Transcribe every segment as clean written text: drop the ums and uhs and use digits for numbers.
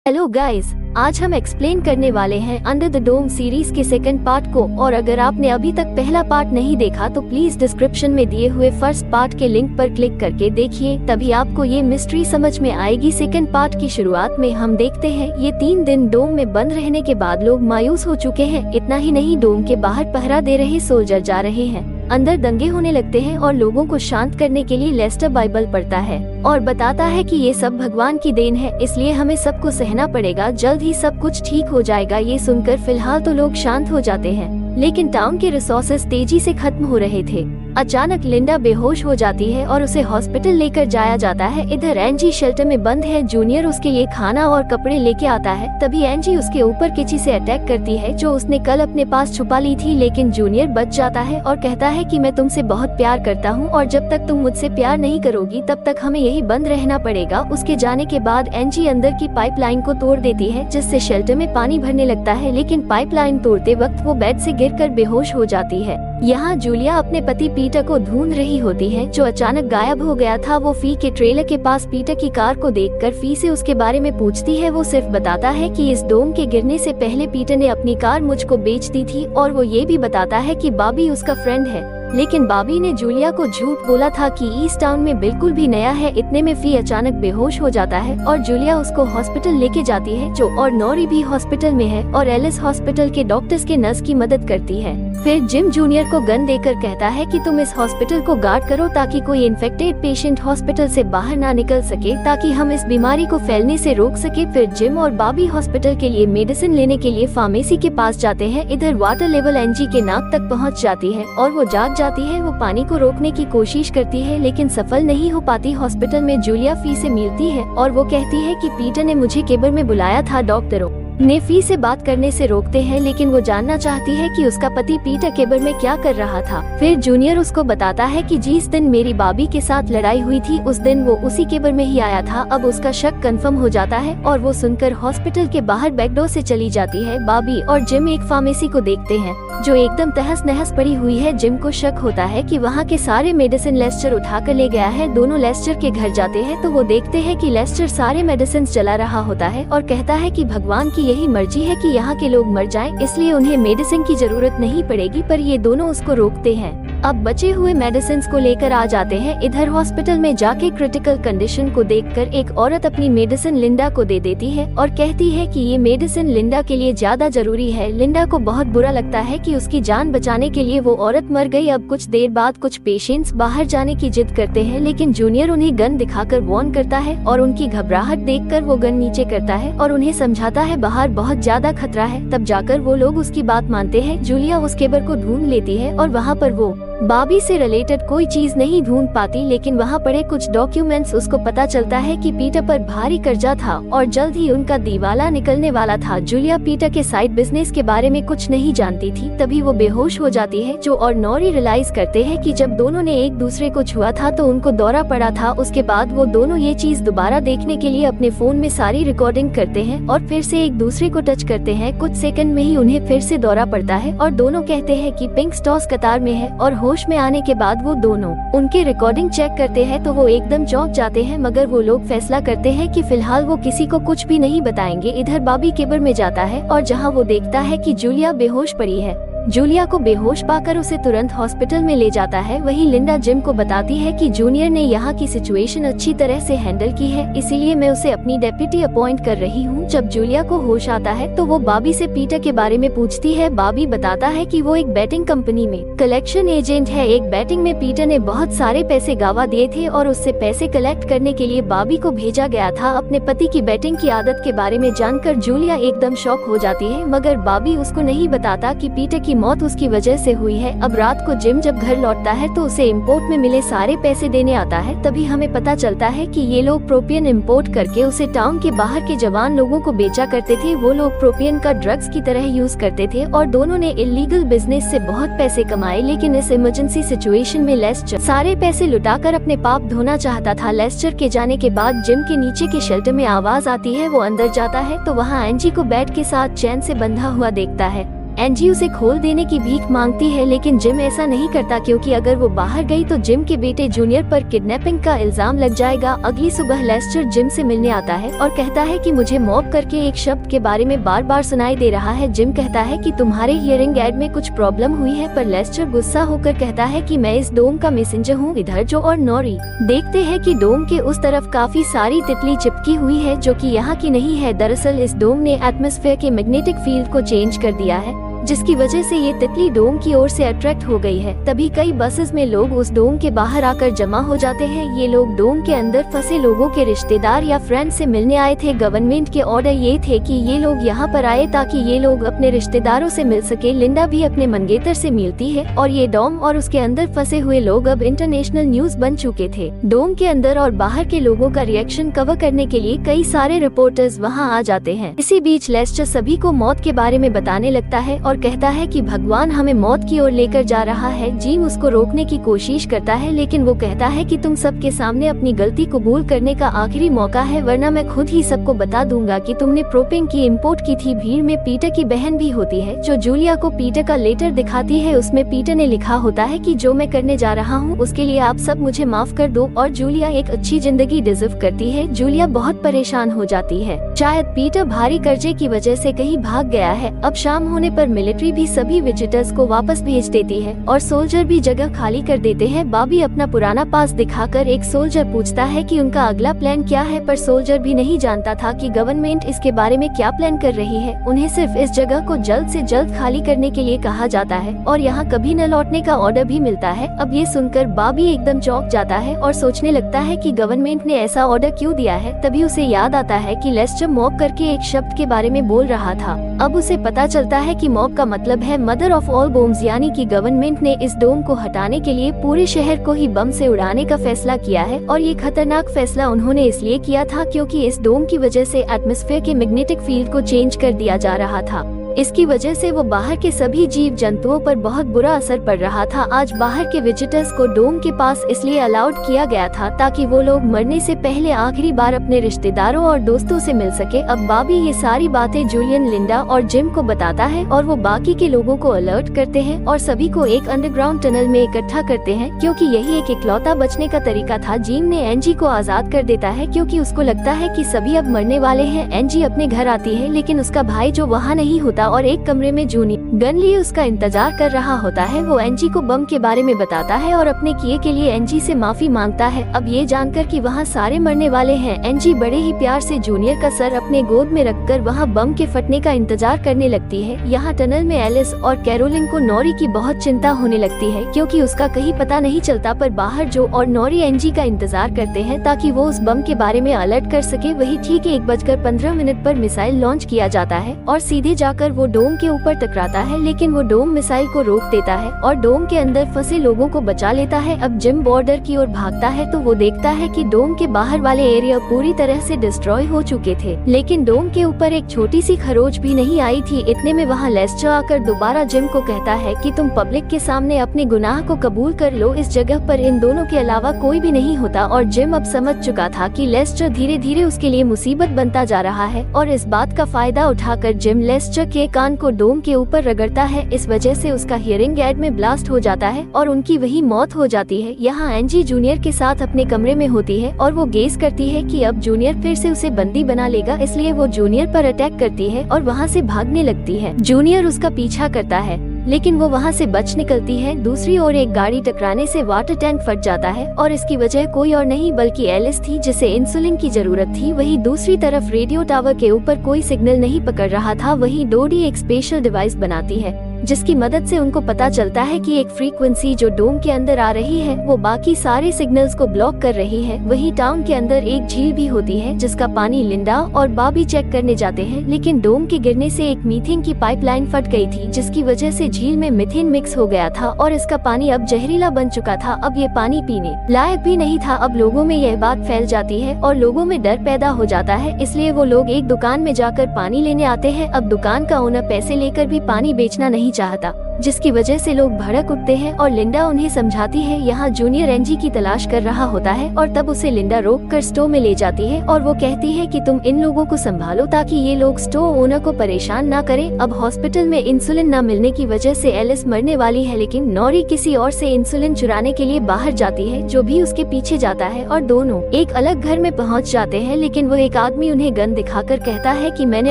Hello guys, आज हम explain करने वाले हैं अंडर द डोम सीरीज के सेकंड पार्ट को। और अगर आपने अभी तक पहला पार्ट नहीं देखा तो प्लीज डिस्क्रिप्शन में दिए हुए फर्स्ट पार्ट के लिंक पर क्लिक करके देखिए, तभी आपको ये मिस्ट्री समझ में आएगी। सेकंड पार्ट की शुरुआत में हम देखते हैं ये 3 दिन डोम में बंद रहने के बाद लोग मायूस हो चुके हैं। इतना ही नहीं, डोम के बाहर पहरा दे रहे सोल्जर जा रहे हैं, अंदर दंगे होने लगते हैं और लोगों को शांत करने के लिए लेस्टर बाइबल पढ़ता है और बताता है कि ये सब भगवान की देन है, इसलिए हमें सबको सहना पड़ेगा, जल्द ही सब कुछ ठीक हो जाएगा। ये सुनकर फिलहाल तो लोग शांत हो जाते हैं, लेकिन टाउन के रिसोर्सेज तेजी से खत्म हो रहे थे। अचानक लिंडा बेहोश हो जाती है और उसे हॉस्पिटल लेकर जाया जाता है। इधर एंजी शेल्टर में बंद है। जूनियर उसके लिए खाना और कपड़े लेके आता है। तभी एंजी उसके ऊपर किची से अटैक करती है जो उसने कल अपने पास छुपा ली थी, लेकिन जूनियर बच जाता है और कहता है कि मैं तुमसे बहुत प्यार करता हूँ और जब तक तुम मुझसे प्यार नहीं करोगी तब तक हमें यही बंद रहना पड़ेगा। उसके जाने के बाद एंजी अंदर की पाइपलाइन को तोड़ देती है जिससे शेल्टर में पानी भरने लगता है, लेकिन पाइपलाइन तोड़ते वक्त वो बेड से गिरकर बेहोश हो जाती है। यहाँ जूलिया अपने पति पीटर को ढूंढ रही होती है जो अचानक गायब हो गया था। वो फी के ट्रेलर के पास पीटर की कार को देखकर फी से उसके बारे में पूछती है। वो सिर्फ बताता है कि इस डोम के गिरने से पहले पीटर ने अपनी कार मुझको बेच दी थी और वो ये भी बताता है कि बॉबी उसका फ्रेंड है, लेकिन बॉबी ने जूलिया को झूठ बोला था कि ईस्ट टाउन में बिल्कुल भी नया है। इतने में फी अचानक बेहोश हो जाता है और जूलिया उसको हॉस्पिटल लेके जाती है जो और नॉरी भी हॉस्पिटल में है और एलिस हॉस्पिटल के डॉक्टर्स के नर्स की मदद करती है। फिर जिम जूनियर को गन देकर कहता है कि तुम इस हॉस्पिटल को गार्ड करो ताकि कोई इन्फेक्टेड पेशेंट हॉस्पिटल से बाहर ना निकल सके, ताकि हम इस बीमारी को फैलने से रोक सके। फिर जिम और बॉबी हॉस्पिटल के लिए मेडिसिन लेने के लिए फार्मेसी के पास जाते हैं। इधर वाटर लेवल एंजी के नाक तक पहुँच जाती है और वो जाग जाती है। वो पानी को रोकने की कोशिश करती है लेकिन सफल नहीं हो पाती। हॉस्पिटल में जूलिया फी से मिलती है और वो कहती है कि पीटर ने मुझे केबर में बुलाया था। डॉक्टरों ने फी से बात करने से रोकते हैं, लेकिन वो जानना चाहती है कि उसका पति पीटर केबर में क्या कर रहा था। फिर जूनियर उसको बताता है कि जिस दिन मेरी बॉबी के साथ लड़ाई हुई थी उस दिन वो उसी केबर में ही आया था। अब उसका शक कंफर्म हो जाता है और वो सुनकर हॉस्पिटल के बाहर बैकडोर से चली जाती है। बॉबी और जिम एक फार्मेसी को देखते हैं जो एकदम तहस नहस पड़ी हुई है। जिम को शक होता है कि वहाँ के सारे मेडिसिन लेस्टर उठा कर ले गया है। दोनों लेस्टर के घर जाते हैं तो वो देखते हैं कि लेस्टर सारे मेडिसिन चला रहा होता है और कहता है कि भगवान की यही मर्जी है कि यहाँ के लोग मर जाएं, इसलिए उन्हें मेडिसिन की जरूरत नहीं पड़ेगी, पर ये दोनों उसको रोकते हैं। अब बचे हुए मेडिसिन को लेकर आ जाते हैं। इधर हॉस्पिटल में जाके क्रिटिकल कंडीशन को देखकर एक औरत अपनी मेडिसिन लिंडा को दे देती है और कहती है कि ये मेडिसिन लिंडा के लिए ज्यादा जरूरी है। लिंडा को बहुत बुरा लगता है कि उसकी जान बचाने के लिए वो औरत मर गई। अब कुछ देर बाद कुछ पेशेंट्स बाहर जाने की जिद करते हैं, लेकिन जूनियर उन्हें गन दिखाकर वार्न करता है और उनकी घबराहट देखकर वो गन नीचे करता है और उन्हें समझाता है बाहर बहुत ज्यादा खतरा है। तब जाकर वो लोग उसकी बात मानते हैं। जूलिया उस केबर को ढूंढ लेती है और वहाँ पर वो बॉबी से रिलेटेड कोई चीज नहीं ढूंढ पाती, लेकिन वहाँ पड़े कुछ डॉक्यूमेंट्स उसको पता चलता है कि पीटर पर भारी कर्जा था और जल्द ही उनका दिवाला निकलने वाला था। जूलिया पीटर के साइड बिजनेस के बारे में कुछ नहीं जानती थी। तभी वो बेहोश हो जाती है। जो और नॉरी रियलाइज करते हैं कि जब दोनों ने एक दूसरे को छुआ था तो उनको दौरा पड़ा था। उसके बाद वो दोनों ये चीज दोबारा देखने के लिए अपने फोन में सारी रिकॉर्डिंग करते हैं और फिर से एक दूसरे को टच करते हैं। कुछ सेकंड में ही उन्हें फिर से दौरा पड़ता है और दोनों कहते हैं कि पिंक स्टॉस कतार में है। और होश में आने के बाद वो दोनों उनके रिकॉर्डिंग चेक करते हैं तो वो एकदम चौंक जाते हैं, मगर वो लोग फैसला करते हैं कि फिलहाल वो किसी को कुछ भी नहीं बताएंगे। इधर बॉबी केबर में जाता है और जहाँ वो देखता है कि जूलिया बेहोश पड़ी है। जूलिया को बेहोश पाकर उसे तुरंत हॉस्पिटल में ले जाता है। वहीं लिंडा जिम को बताती है कि जूनियर ने यहाँ की सिचुएशन अच्छी तरह से हैंडल की है, इसीलिए मैं उसे अपनी डेप्यूटी अपॉइंट कर रही हूँ। जब जूलिया को होश आता है तो वो बॉबी से पीटर के बारे में पूछती है। बॉबी बताता है कि वो एक बैटिंग कंपनी में कलेक्शन एजेंट है। एक बैटिंग में पीटर ने बहुत सारे पैसे गवा दिए थे और उससे पैसे कलेक्ट करने के लिए बॉबी को भेजा गया था। अपने पति की बैटिंग की आदत के बारे में जानकर जूलिया एकदम शॉक हो जाती है, मगर बॉबी उसको नहीं बताता कि पीटर की मौत उसकी वजह से हुई है। अब रात को जिम जब घर लौटता है तो उसे इम्पोर्ट में मिले सारे पैसे देने आता है। तभी हमें पता चलता है कि ये लोग प्रोपियन इम्पोर्ट करके उसे टाउन के बाहर के जवान लोगों को बेचा करते थे। वो लोग प्रोपियन का ड्रग्स की तरह यूज करते थे और दोनों ने इलीगल बिजनेस से बहुत पैसे कमाए, लेकिन इस इमरजेंसी सिचुएशन में लेस्टर सारे पैसे लुटाकर अपने पाप धोना चाहता था। लेस्टर के जाने के बाद जिम के नीचे के शेल्टर में आवाज आती है। वो अंदर जाता है तो वहाँ एंजी को बेड के साथ चैन से बंधा हुआ देखता है। एंजी उसे खोल देने की भीख मांगती है, लेकिन जिम ऐसा नहीं करता क्योंकि अगर वो बाहर गई तो जिम के बेटे जूनियर पर किडनैपिंग का इल्जाम लग जाएगा। अगली सुबह लेस्टर जिम से मिलने आता है और कहता है कि मुझे मॉब करके एक शब्द के बारे में बार बार सुनाई दे रहा है। जिम कहता है कि तुम्हारे हियरिंग एड में कुछ प्रॉब्लम हुई है, पर लेस्टर गुस्सा होकर कहता है कि मैं इस डोम का मैसेंजर हूँ। इधर जो और नॉरी देखते हैं कि डोम के उस तरफ काफी सारी तितली चिपकी हुई है जो कि यहाँ की नहीं है। दरअसल इस डोम ने एटमॉस्फेयर के मैग्नेटिक फील्ड को चेंज कर दिया है, जिसकी वजह से ये तितली डोम की ओर से अट्रैक्ट हो गई है। तभी कई बसेस में लोग उस डोम के बाहर आकर जमा हो जाते हैं। ये लोग डोम के अंदर फंसे लोगों के रिश्तेदार या फ्रेंड से मिलने आए थे। गवर्नमेंट के ऑर्डर ये थे कि ये लोग यहाँ पर आए ताकि ये लोग अपने रिश्तेदारों से मिल सके। लिंडा भी अपने मंगेतर से मिलती है और ये डोम और उसके अंदर फंसे हुए लोग अब इंटरनेशनल न्यूज बन चुके थे। डोम के अंदर और बाहर के लोगों का रिएक्शन कवर करने के लिए कई सारे रिपोर्टर्स वहाँ आ जाते हैं। इसी बीच लेस्टर सभी को मौत के बारे में बताने लगता है और कहता है कि भगवान हमें मौत की ओर लेकर जा रहा है। जिम उसको रोकने की कोशिश करता है, लेकिन वो कहता है कि तुम सबके सामने अपनी गलती कबूल करने का आखिरी मौका है, वरना मैं खुद ही सबको बता दूंगा कि तुमने प्रोपेन की इम्पोर्ट की थी। भीड़ में पीटर की बहन भी होती है जो जूलिया को पीटर का लेटर दिखाती है। उसमें पीटर ने लिखा होता है कि जो मैं करने जा रहा हूँ उसके लिए आप सब मुझे माफ कर दो और जूलिया एक अच्छी जिंदगी डिजर्व करती है। जूलिया बहुत परेशान हो जाती है, शायद पीटर भारी कर्जे की वजह से कहीं भाग गया है। अब शाम होने पर मिलिट्री भी सभी विजिटर्स को वापस भेज देती है और सोल्जर भी जगह खाली कर देते हैं। बॉबी अपना पुराना पास दिखाकर एक सोल्जर पूछता है कि उनका अगला प्लान क्या है, पर सोल्जर भी नहीं जानता था कि गवर्नमेंट इसके बारे में क्या प्लान कर रही है। उन्हें सिर्फ इस जगह को जल्द से जल्द खाली करने के लिए कहा जाता है और यहाँ कभी न लौटने का ऑर्डर भी मिलता है। अब ये सुनकर बॉबी एकदम चौंक जाता है और सोचने लगता है कि गवर्नमेंट ने ऐसा ऑर्डर क्यों दिया है। तभी उसे याद आता है कि लेस्टर मॉब करके एक शब्द के बारे में बोल रहा था। अब उसे पता चलता है कि मॉब का मतलब है मदर ऑफ ऑल बॉम्ब्स, यानी कि गवर्नमेंट ने इस डोम को हटाने के लिए पूरे शहर को ही बम से उड़ाने का फैसला किया है। और ये खतरनाक फैसला उन्होंने इसलिए किया था क्योंकि इस डोम की वजह से एटमॉस्फेयर के मैग्नेटिक फील्ड को चेंज कर दिया जा रहा था। इसकी वजह से वो बाहर के सभी जीव जंतुओं पर बहुत बुरा असर पड़ रहा था। आज बाहर के विजिटर्स को डोम के पास इसलिए अलाउड किया गया था ताकि वो लोग मरने से पहले आखिरी बार अपने रिश्तेदारों और दोस्तों से मिल सके। अब बॉबी ये सारी बातें जूलियन, लिंडा और जिम को बताता है और वो बाकी के लोगों को अलर्ट करते हैं और सभी को एक अंडरग्राउंड टनल में इकट्ठा करते हैं क्योंकि यही एक इकलौता बचने का तरीका था। जिम ने एंजी को आजाद कर देता है क्योंकि उसको लगता है कि सभी अब मरने वाले हैं। एंजी अपने घर आती है, लेकिन उसका भाई जो वहाँ नहीं होता और एक कमरे में जूनी गन लिए उसका इंतजार कर रहा होता है। वो एंजी को बम के बारे में बताता है और अपने किए के लिए एंजी से माफी मांगता है। अब ये जानकर कि वहाँ सारे मरने वाले हैं, एंजी बड़े ही प्यार से जूनियर का सर अपने गोद में रखकर वहाँ बम के फटने का इंतजार करने लगती है। यहाँ टनल में एलिस और कैरोलिन को नॉरी की बहुत चिंता होने लगती है क्योंकि उसका कहीं पता नहीं चलता, पर बाहर जो और नॉरी एंजी का इंतजार करते हैं ताकि वो उस बम के बारे में अलर्ट कर सके। वही ठीक 1:15 पर मिसाइल लॉन्च किया जाता है और सीधे जाकर वो डोम के ऊपर टकराता है, लेकिन वो डोम मिसाइल को रोक देता है और डोम के अंदर फंसे लोगों को बचा लेता है। अब जिम बॉर्डर की ओर भागता है तो वो देखता है कि डोम के बाहर वाले एरिया पूरी तरह से डिस्ट्रॉय हो चुके थे, लेकिन डोम के ऊपर एक छोटी सी खरोच भी नहीं आई थी। इतने में वहाँ लेस्टर आकर दोबारा जिम को कहता है कि तुम पब्लिक के सामने अपने गुनाह को कबूल कर लो, इस जगह पर इन दोनों के अलावा कोई भी नहीं होता। और जिम अब समझ चुका था कि लेस्टर धीरे धीरे उसके लिए मुसीबत बनता जा रहा है और इस बात का फायदा उठाकर जिम लेस्टर के कान को डोम के ऊपर रगड़ता है। इस वजह से उसका हियरिंग एड में ब्लास्ट हो जाता है और उनकी वही मौत हो जाती है। यहाँ एंजी जूनियर के साथ अपने कमरे में होती है और वो गेस करती है कि अब जूनियर फिर से उसे बंदी बना लेगा, इसलिए वो जूनियर पर अटैक करती है और वहाँ से भागने लगती है। जूनियर उसका पीछा करता है लेकिन वो वहाँ से बच निकलती है। दूसरी ओर एक गाड़ी टकराने से वाटर टैंक फट जाता है और इसकी वजह कोई और नहीं बल्कि एलिस थी जिसे इंसुलिन की जरूरत थी। वहीं दूसरी तरफ रेडियो टावर के ऊपर कोई सिग्नल नहीं पकड़ रहा था। वहीं डोडी एक स्पेशल डिवाइस बनाती है जिसकी मदद से उनको पता चलता है कि एक फ्रीक्वेंसी जो डोम के अंदर आ रही है वो बाकी सारे सिग्नल्स को ब्लॉक कर रही है। वहीं टाउन के अंदर एक झील भी होती है जिसका पानी लिंडा और बॉबी चेक करने जाते हैं, लेकिन डोम के गिरने से एक मीथेन की पाइपलाइन फट गई थी जिसकी वजह से झील में मीथेन मिक्स हो गया था और इसका पानी अब जहरीला बन चुका था। अब ये पानी पीने लायक भी नहीं था। अब लोगों में यह बात फैल जाती है और लोगों में डर पैदा हो जाता है, इसलिए वो लोग एक दुकान में जाकर पानी लेने आते हैं। अब दुकान का ओनर पैसे लेकर भी पानी बेचना नहीं चाहता। जिसकी वजह से लोग भड़क उठते हैं और लिंडा उन्हें समझाती है। यहाँ जूनियर एंजी की तलाश कर रहा होता है और तब उसे लिंडा रोक कर स्टोव में ले जाती है और वो कहती है कि तुम इन लोगों को संभालो ताकि ये लोग स्टोव ओनर को परेशान ना करें। अब हॉस्पिटल में इंसुलिन न मिलने की वजह से एलिस मरने वाली है, लेकिन नॉरी किसी और से इंसुलिन चुराने के लिए बाहर जाती है जो भी उसके पीछे जाता है और दोनों एक अलग घर में पहुंच जाते हैं। लेकिन वो एक आदमी उन्हें गन दिखाकर कहता है कि मैंने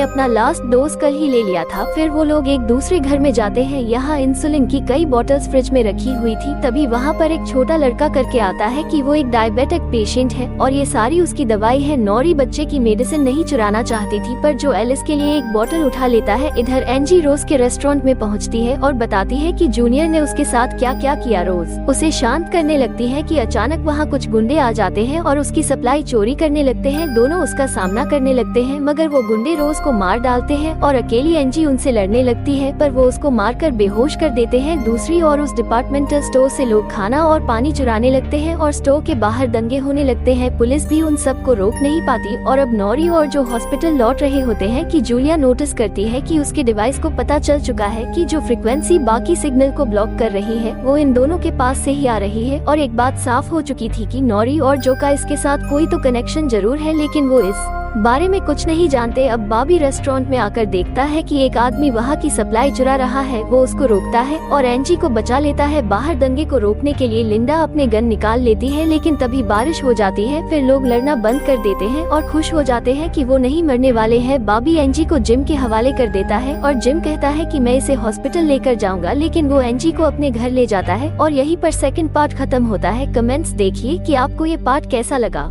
अपना लास्ट डोज कल ही ले लिया था। फिर वो लोग एक दूसरे घर में जाते हैं। यहाँ इंसुलिन की कई बॉटल्स फ्रिज में रखी हुई थी। तभी वहाँ पर एक छोटा लड़का करके आता है कि वो एक डायबिटिक पेशेंट है और ये सारी उसकी दवाई है। नॉरी बच्चे की मेडिसिन नहीं चुराना चाहती थी, पर जो एलिस के लिए एक बोतल उठा लेता है। इधर एंजी रोज के रेस्टोरेंट में पहुँचती है और बताती है कि जूनियर ने उसके साथ क्या क्या किया। रोज उसे शांत करने लगती है कि अचानक वहाँ कुछ गुंडे आ जाते हैं और उसकी सप्लाई चोरी करने लगते हैं। दोनों उसका सामना करने लगते हैं, मगर वो गुंडे रोज को मार डालते हैं और अकेली एंजी उनसे लड़ने लगती है, पर वो उसको मारकर बेहोश कर देते हैं। दूसरी ओर उस डिपार्टमेंटल स्टोर से लोग खाना और पानी चुराने लगते हैं और स्टोर के बाहर दंगे होने लगते हैं। पुलिस भी उन सब को रोक नहीं पाती और अब नॉरी और जो हॉस्पिटल लौट रहे होते हैं कि जूलिया नोटिस करती है कि उसके डिवाइस को पता चल चुका है कि जो फ्रीक्वेंसी बाकी सिग्नल को ब्लॉक कर रही है वो इन दोनों के पास से ही आ रही है। और एक बात साफ हो चुकी थी कि नॉरी और जो का इसके साथ कोई तो कनेक्शन जरूर है, लेकिन वो इस बारे में कुछ नहीं जानते। अब बॉबी रेस्टोरेंट में आकर देखता है कि एक आदमी वहाँ की सप्लाई चुरा रहा है। वो उसको रोकता है और एंजी को बचा लेता है। बाहर दंगे को रोकने के लिए लिंडा अपने गन निकाल लेती है, लेकिन तभी बारिश हो जाती है। फिर लोग लड़ना बंद कर देते हैं और खुश हो जाते हैं कि वो नहीं मरने वाले हैं। बॉबी एंजी को जिम के हवाले कर देता है और जिम कहता है कि मैं इसे हॉस्पिटल लेकर जाऊंगा, लेकिन वो एंजी को अपने घर ले जाता है और यहीं पर सेकंड पार्ट खत्म होता है। कमेंट्स देखिए कि आपको ये पार्ट कैसा लगा।